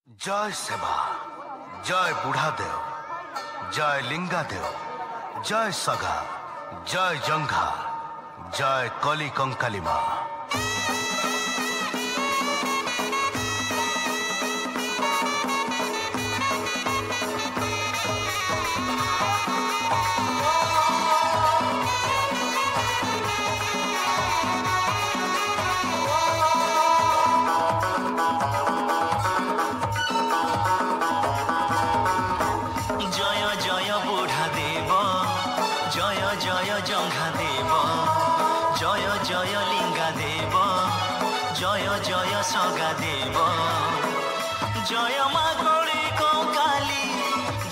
जय सेवा, जय बुढ़ा देव, जय लिंगा देव, जय सगा, जय जंघा, जय कली कंकाली माँ। सगा देव जय माँ गौरी कंकाली,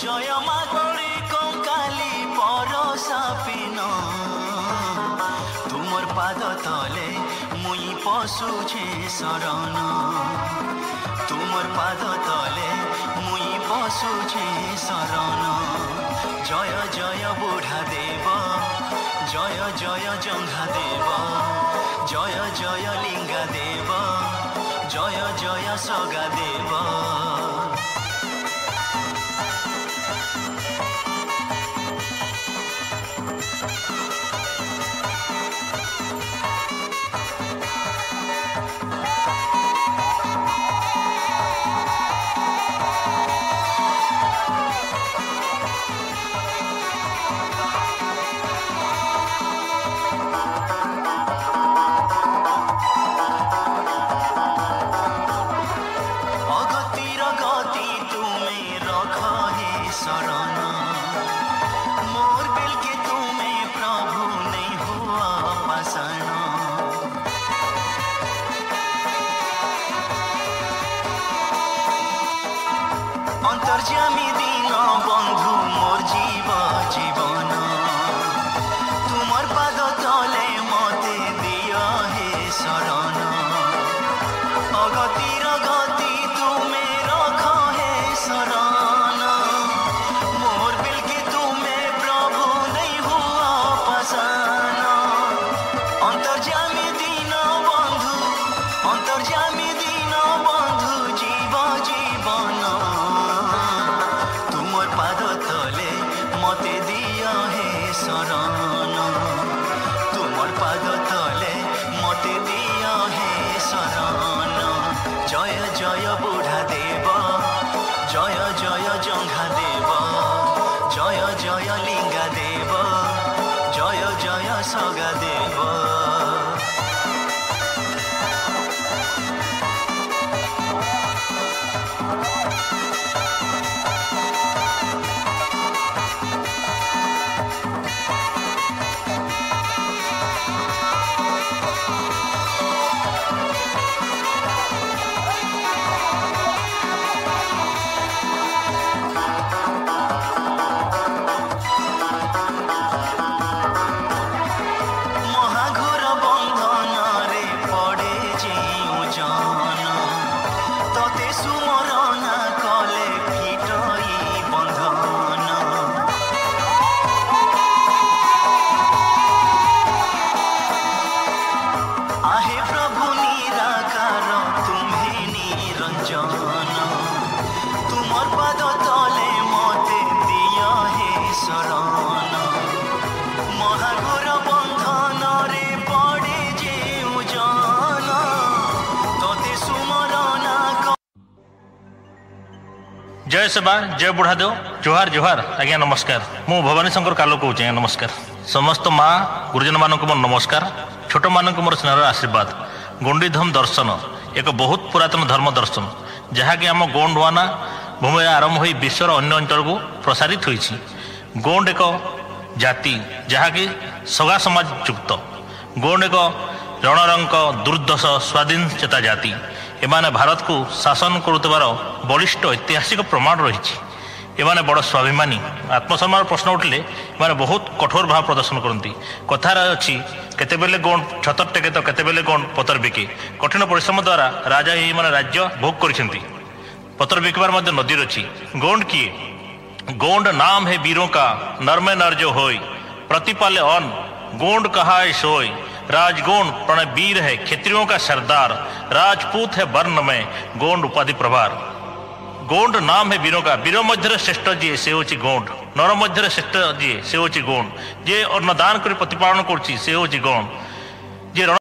जय माँ गौरी कंकाली परसा पिन तुमर पाद तले मुई पशुछे शरण, तुमर पाद तले मुई पशुछे शरण। जय जय बुढ़ा देव, जय जय जंघा देव, जय जय लिंगा देव, जय जय सगा देव। अंतर्जामी दीन बंधु मोर जीव जीवन तुमर पाद तले मते दिय हे शरण। अगतिर गति तुमे रख हे शरण, मोर बिल के तुमे प्रभु नहीं हुआ पसान। अंतर्जामी दीन बंधु, अंतर्जामी दीन बंधु जीव जीवन पाद तले मते दिया हे शरण, तुमर पाद तले मते दिया हे शरण। जय जय बुढ़ा देव, जय जय जंघा देव, जय जय लिंगा देव, जय जय सगा देव। जय सेवा जय बुढ़ादेव जोहार जोहार आज्ञा नमस्कार मु भवानी शंकर कालो कहूँ आज्ञा नमस्कार समस्त माँ गुरुजन मान मोर नमस्कार छोट मान मोर स्नेहर आशीर्वाद गोंडीधम दर्शन एक बहुत पुरातन धर्म दर्शन जहाँकि आम गोंडवाना भूमि आरंभ हो विश्वर अन्य अंचल को प्रसारित होती गोंड एक जाति जहाँकि सगा समाज युक्त गोंड एक रणरंक दुर्दश स्वाधीन चेता जाति एमाने भारत को शासन करुवार बलिष्ठ ऐतिहासिक प्रमाण रही एमाने बड़ स्वाभिमानी आत्मसम्मान प्रश्न उठिले एमाने बहुत कठोर भाव प्रदर्शन करती कथार अच्छी केतेबेले गोंड छतर टेके तो केतेबेले गोंड पतर बिके कठिन परिश्रम द्वारा राजा ये माने राज्य भोग करिसेंती पतर बिकबार मध्य नदी अच्छी गोंड किए गोंड नाम है वीरों का नरमे नर जो होय प्रतिपाले अन गोंड कहाय सोय राजगोंड प्रणय वीर है क्षत्रियों का सरदार राजपूत है वर्ण में गोंड उपाधि प्रभार गोंड नाम है वीरों का वीर मध्य श्रेष्ठ जी से होची गोंड नर मध्य श्रेष्ठ जी से होची गोंड जे अन्नदान कर प्रतिपालन करछि से होची गोंड जे